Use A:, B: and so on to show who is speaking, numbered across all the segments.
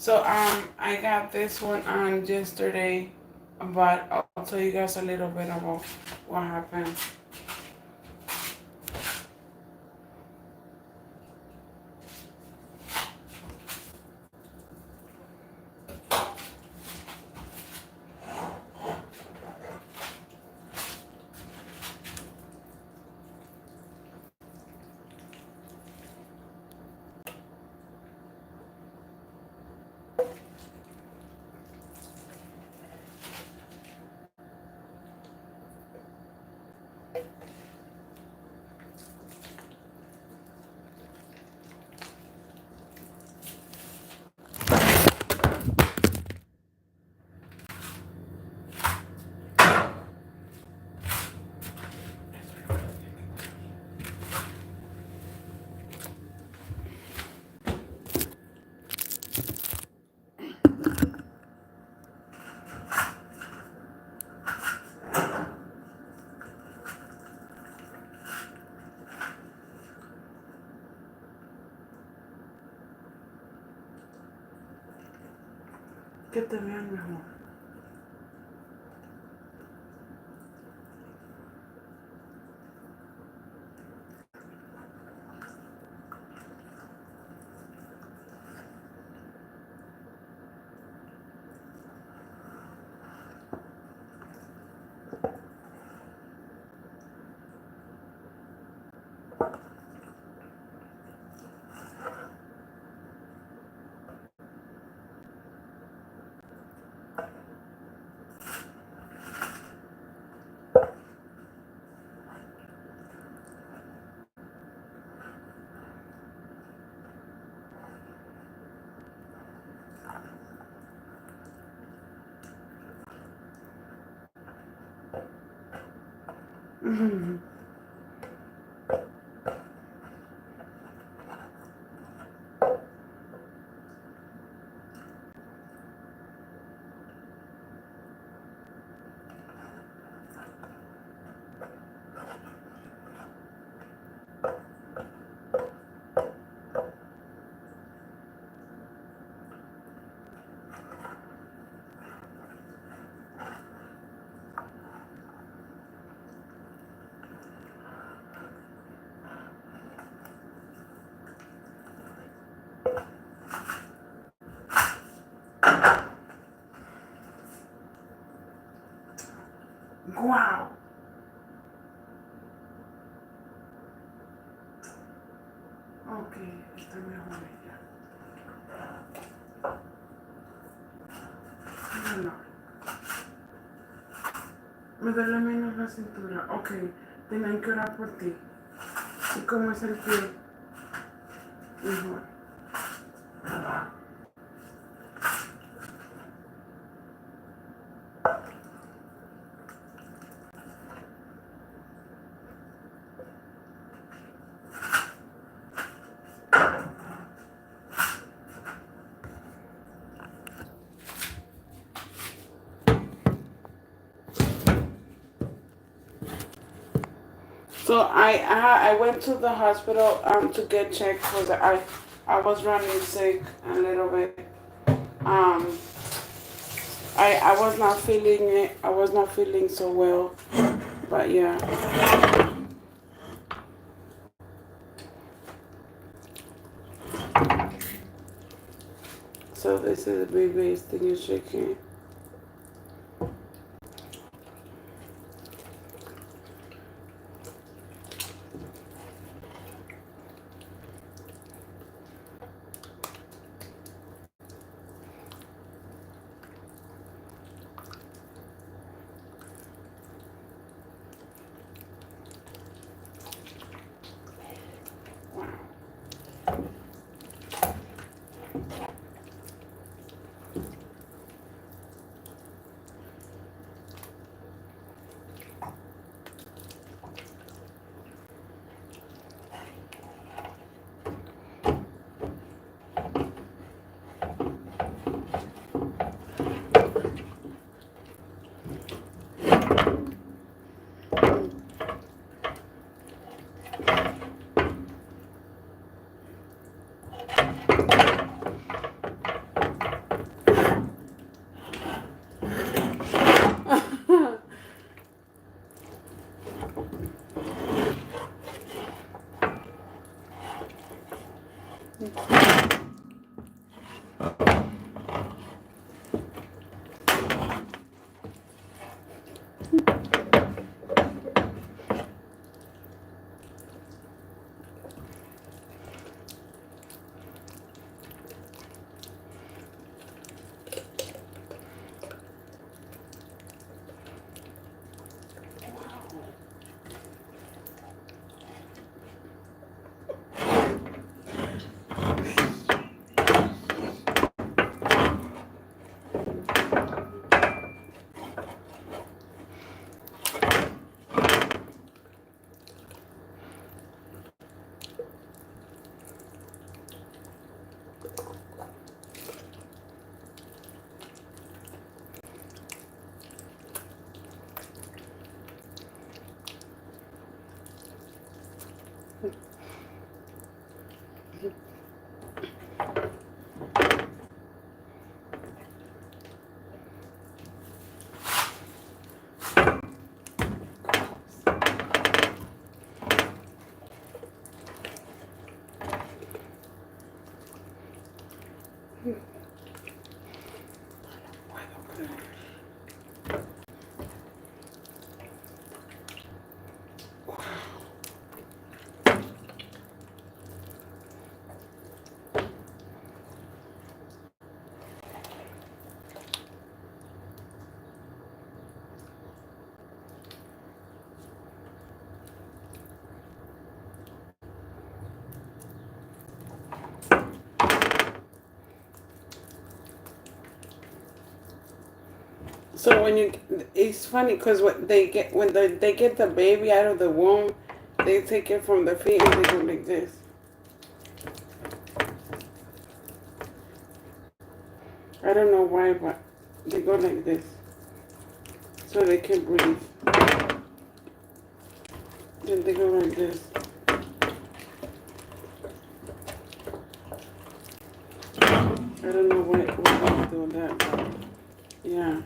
A: So I got this one on yesterday, but I'll tell you guys a little bit about what happened. Que te vean mejor. Wow. Ok, está mejor ya. No, no. Me duele menos la cintura. Ok, tenían que orar por ti. ¿Y cómo es el pie? Mejor. So I went to the hospital to get checked because I was running sick a little bit. Um, I was not feeling it. I was not feeling so well. But yeah. So this is the baby's thing is shaking. So it's funny because when they get the baby out of the womb, they take it from the feet and they go like this. I don't know why, but they go like this so they can breathe. Then they go like this. I don't know why they do that, but yeah.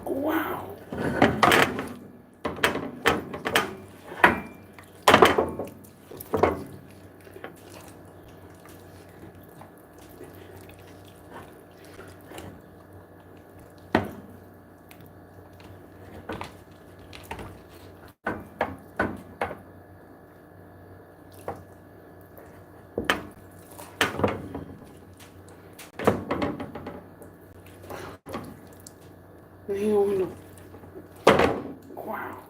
A: Wow. Y uno, wow.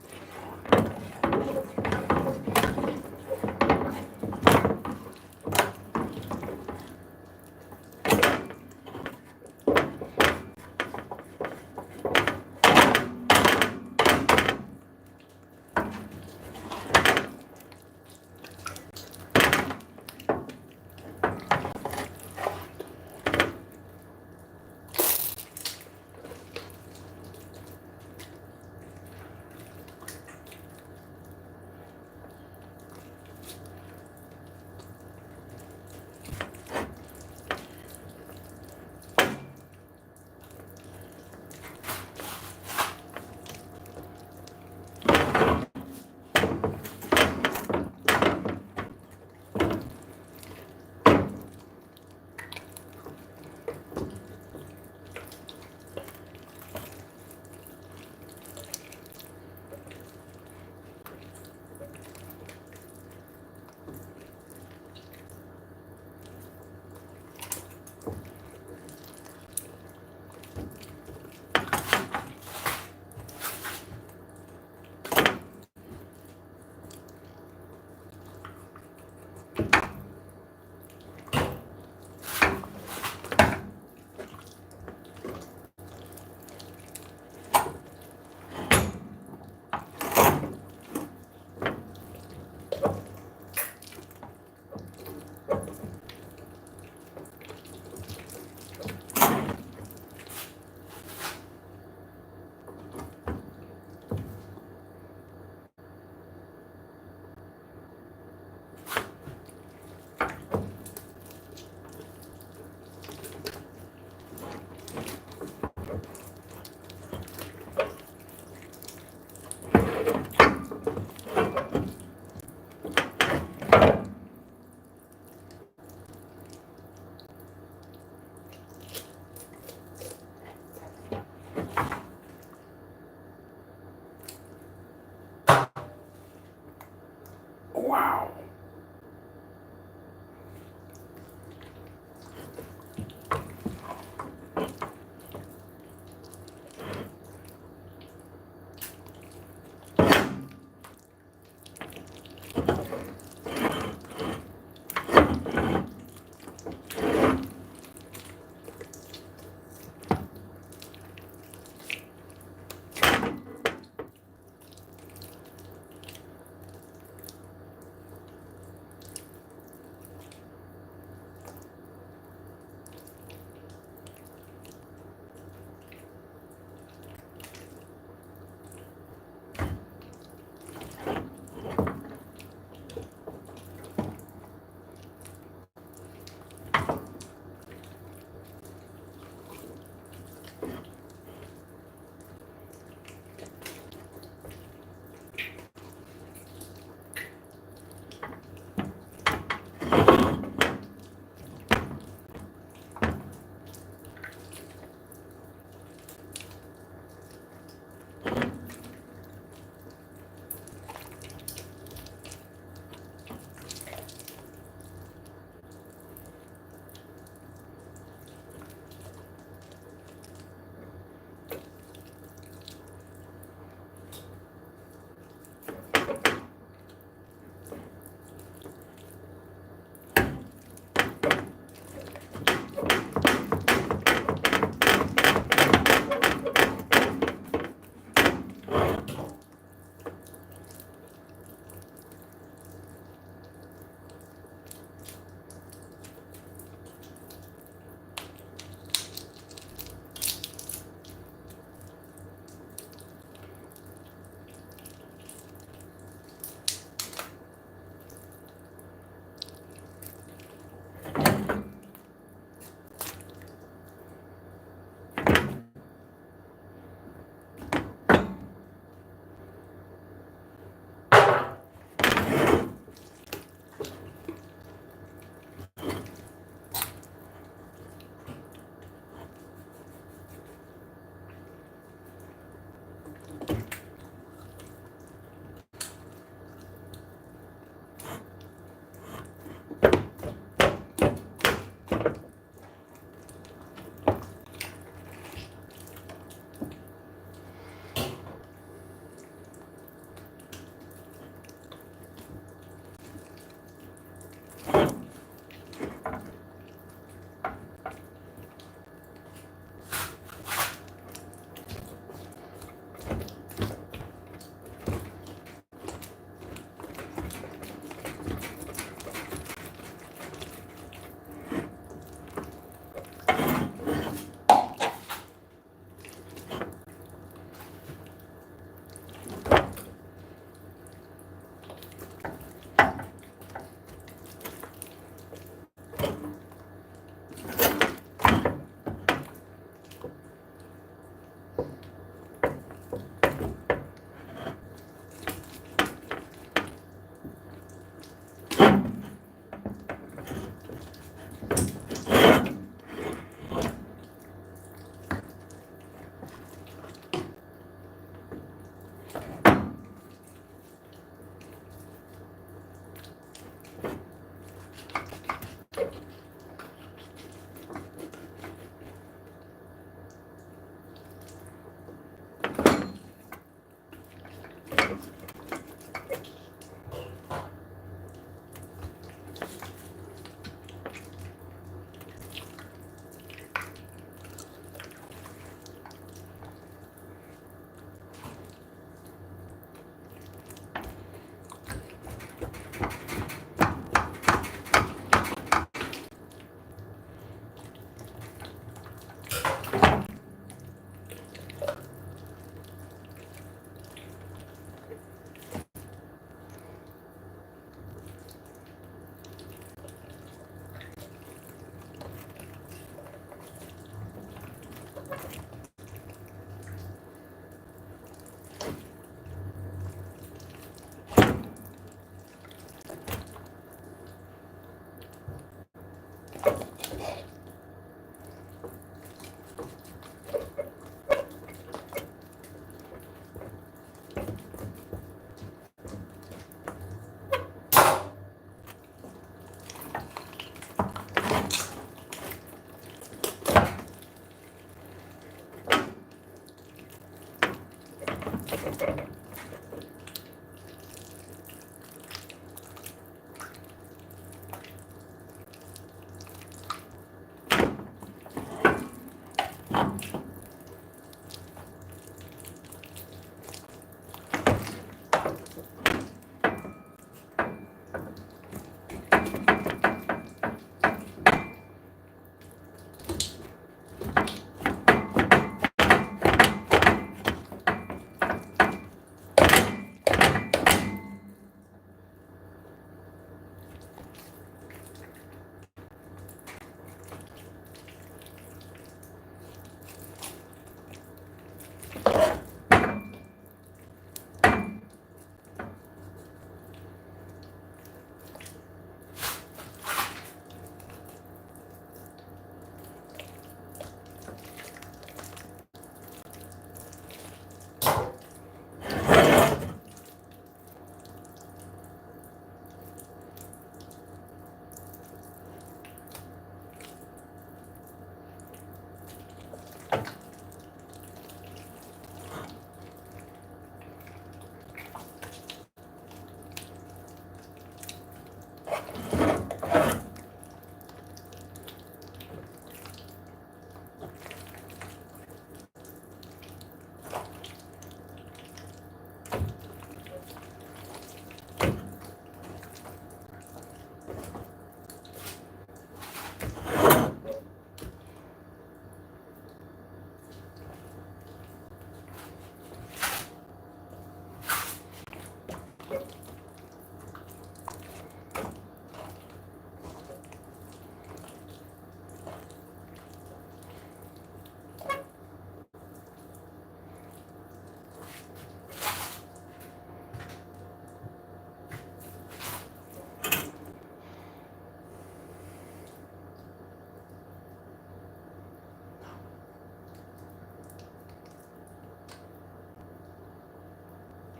A: Wow.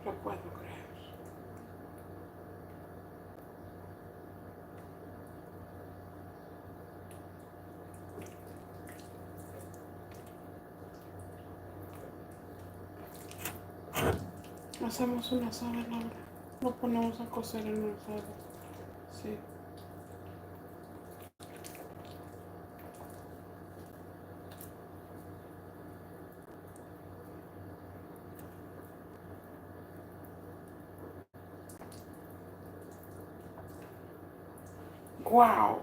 A: Lo puedo creer. Hacemos una asada, Laura. Lo ponemos a cocer en un asado. Sí. Wow.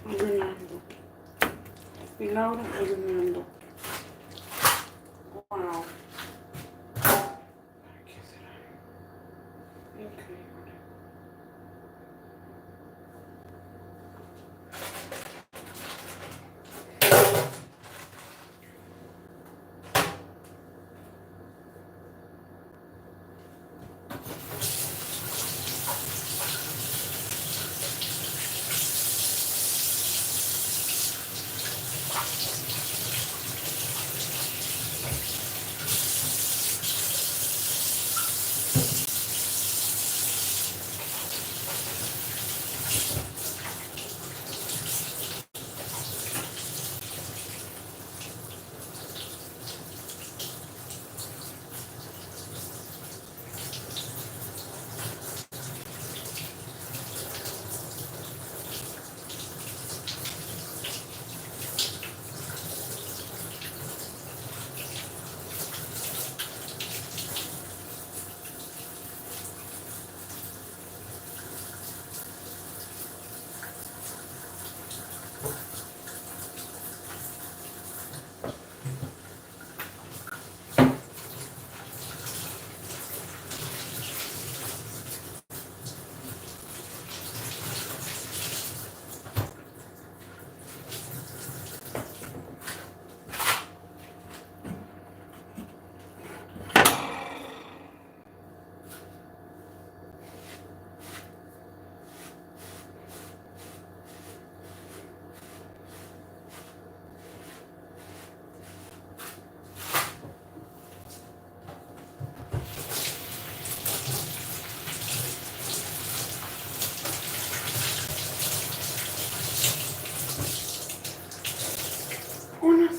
A: Ordenando. Y Laura ordenando. Wow. ¿Qué será? Increíble.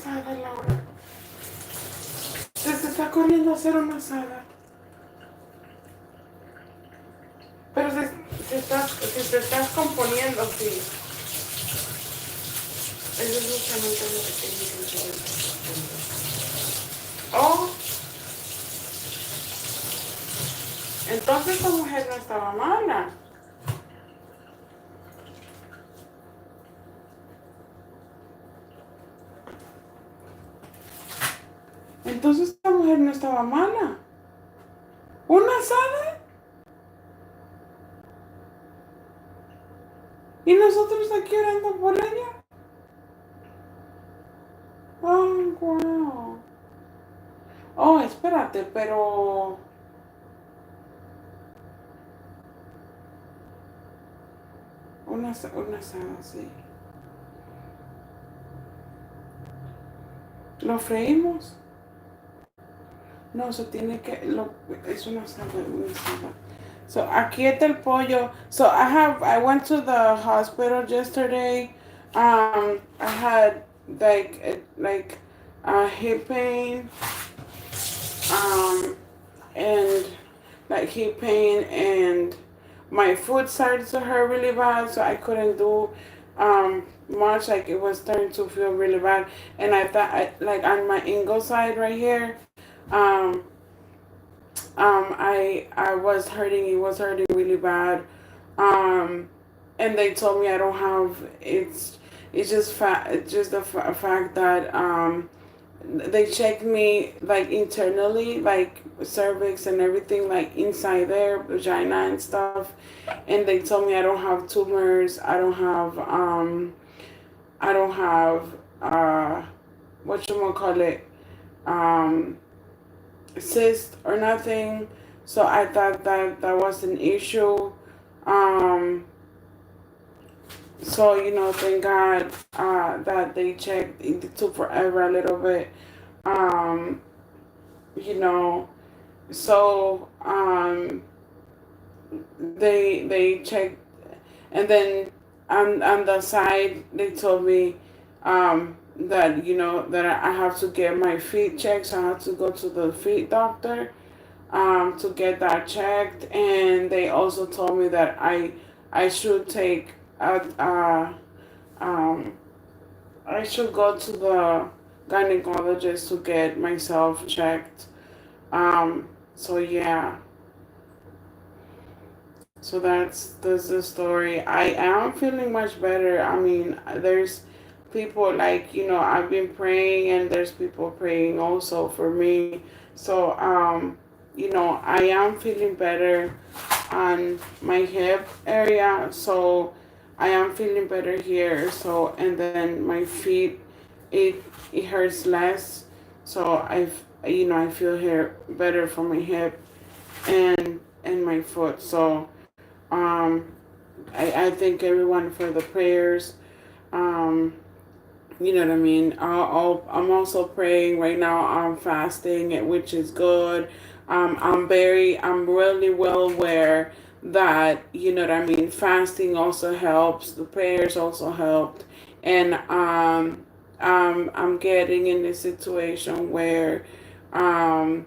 A: asada, Laura. Se está corriendo a hacer una asada. Pero si te estás componiendo, sí. Eso es justamente lo que tiene que hacer. Oh, entonces esta mujer no estaba mala. Entonces esta mujer no estaba mala. ¿Una asada? ¿Y nosotros aquí orando por ella? Oh, wow. Oh, espérate, pero... Una asada, sí. ¿Lo freímos? No, se tiene que... es una asada, una asada. So, aquí está el pollo. So, I went to the hospital yesterday. I had hip pain. Um, and hip pain and my foot started to hurt really bad, so I couldn't do much. Like it was starting to feel really bad, and I thought like on my ankle side right here, um, I was hurting. It was hurting really bad, and they told me I don't have it's just it's just the fact that they checked me like internally, like cervix and everything, like inside there, vagina and stuff, and they told me I don't have tumors. I don't have what you want to call it, um, cyst or nothing. So I thought that that was an issue. Um, so thank God that they checked. It took forever a little bit. Um, you know, so they checked, and then on the side they told me that that I have to get my feet checked. So I have to go to the feet doctor to get that checked, and they also told me that I should take um I should go to the gynecologist to get myself checked. So yeah. So that's the story. I am feeling much better. I mean, there's people like, I've been praying, and there's people praying also for me. So I am feeling better on my hip area. So I am feeling better here. So, and then my feet, it hurts less. So I feel here better for my hip and my foot. So um, I thank everyone for the prayers. Um, you know what I mean? I'm also praying right now. I'm fasting, which is good. I'm really well aware that, what I mean, fasting also helps. The prayers also helped. And I'm getting in this situation where um,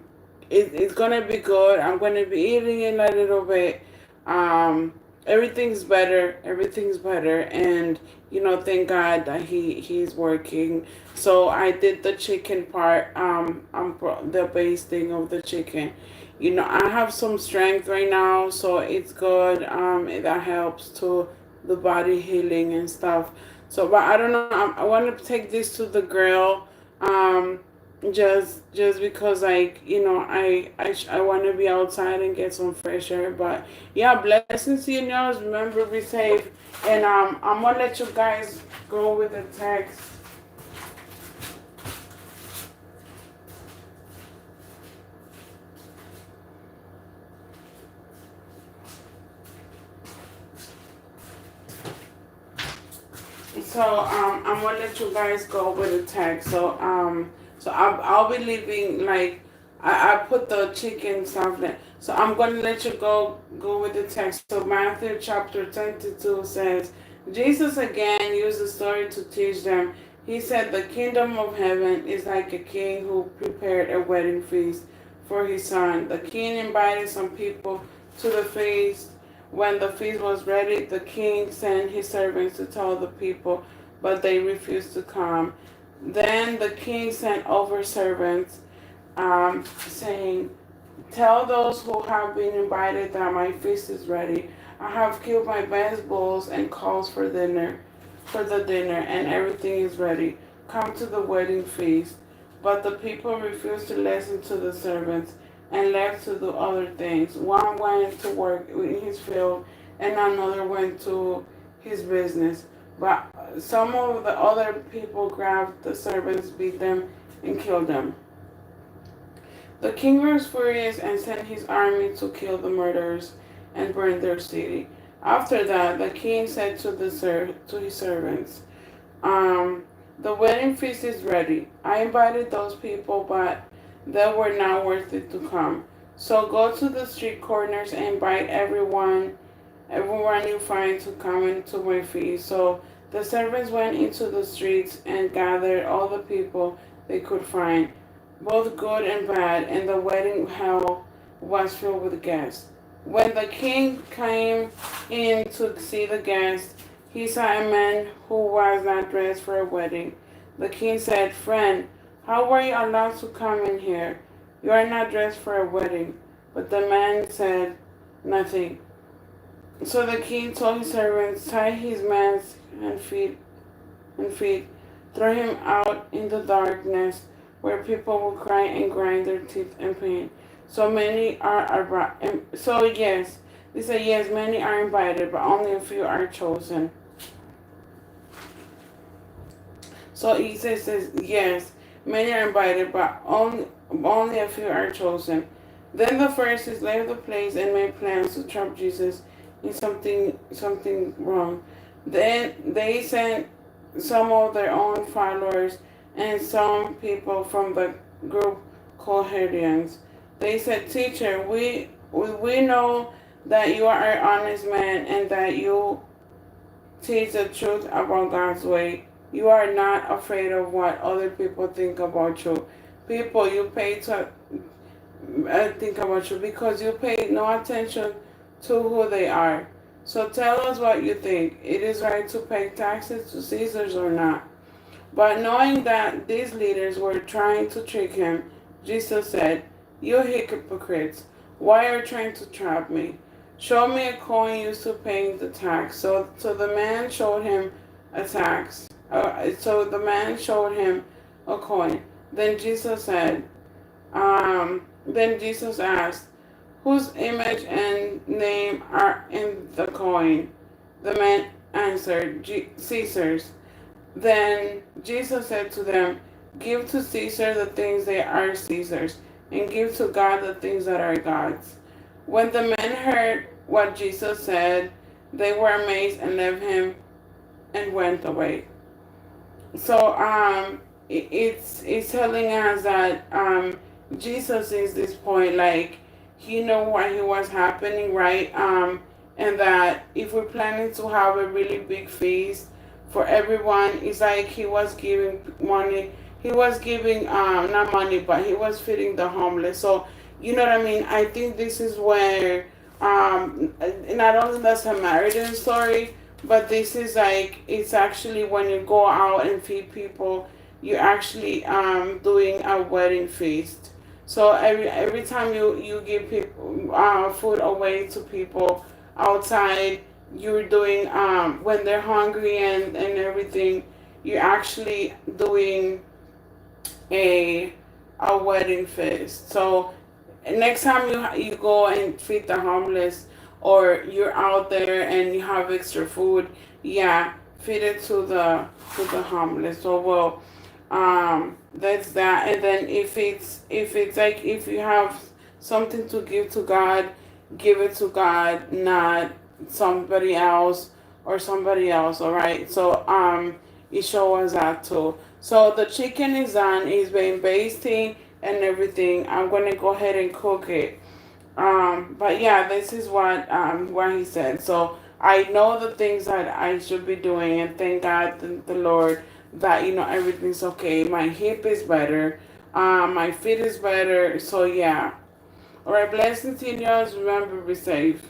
A: it's going to be good. I'm going to be eating it a little bit. Um, everything's better. Everything's better. And thank God that he's working. So I did the chicken part, the basting of the chicken. I have some strength right now, so it's good. That helps to the body healing and stuff. So, but I don't know. I want to take this to the grill, just because, like, I want to be outside and get some fresh air. But yeah, blessings to you, Nels. Remember, be safe. And I'm gonna let you guys go with the text. So I'm gonna let you guys go with the text. So I'll be leaving, like I put the chicken stuff there. So I'm gonna let you go with the text. So Matthew chapter 22 says, Jesus again used the story to teach them. He said, the kingdom of heaven is like a king who prepared a wedding feast for his son. The king invited some people to the feast. When the feast was ready, the king sent his servants to tell the people, but they refused to come. Then the king sent over servants, saying, tell those who have been invited that my feast is ready. I have killed my best bulls and calves for the dinner, and everything is ready. Come to the wedding feast. But the people refused to listen to the servants and left to do other things. One went to work in his field, and another went to his business. But some of the other people grabbed the servants, beat them, and killed them. The king was furious and sent his army to kill the murderers and burn their city. After that, the king said to his servants, the wedding feast is ready. I invited those people, but they were not worth it to come. So go to the street corners and invite everyone you find to come into my feast. So the servants went into the streets and gathered all the people they could find, both good and bad, and the wedding hall was filled with guests. When the king came in to see the guests, he saw a man who was not dressed for a wedding. The king said, friend, how were you allowed to come in here? You are not dressed for a wedding. But the man said nothing. So the king told his servants, tie his hands and feet, throw him out in the darkness where people will cry and grind their teeth in pain. So many are so yes, they say yes, many are invited, but only a few are chosen. So he says yes, many are invited, but only a few are chosen. Then the Pharisees left the place and made plans to trap Jesus in something wrong. Then they sent some of their own followers and some people from the group called Herodians. They said, teacher, we know that you are an honest man and that you teach the truth about God's way. You are not afraid of what other people think about you. People you pay to think about you because you pay no attention to who they are. So tell us what you think. It is right to pay taxes to Caesars or not? But knowing that these leaders were trying to trick him, Jesus said, you hypocrites, why are you trying to trap me? Show me a coin used to paying the tax. So the man showed him a tax. So the man showed him a coin. Then Jesus asked, whose image and name are in the coin? The man answered, Caesar's. Then Jesus said to them, give to Caesar the things that are Caesar's, and give to God the things that are God's. When the men heard what Jesus said, they were amazed and left him and went away. So it's telling us that Jesus is this point, like he knew what he was happening, right? And that if we're planning to have a really big feast for everyone, it's like he was giving money. He was giving not money, but he was feeding the homeless. So you know what I mean? I think this is where not only the Samaritan story, but this is like it's actually when you go out and feed people, you're actually doing a wedding feast. So every time you give people food away to people outside, you're doing when they're hungry and everything, you're actually doing a wedding feast. So next time you go and feed the homeless, or you're out there and you have extra food, yeah, feed it to the homeless. So well, that's that. And then if it's like if you have something to give to God, give it to God, not somebody else or somebody else. All right. So it shows us that too. So the chicken is done. It's been basting and everything. I'm gonna go ahead and cook it. But yeah, this is what he said. So I know the things that I should be doing, and thank God the Lord that everything's okay. My hip is better. My feet is better. So yeah. All right, blessings in yours. Remember, be safe.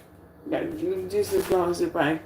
A: Yeah, Jesus loves you. Bye.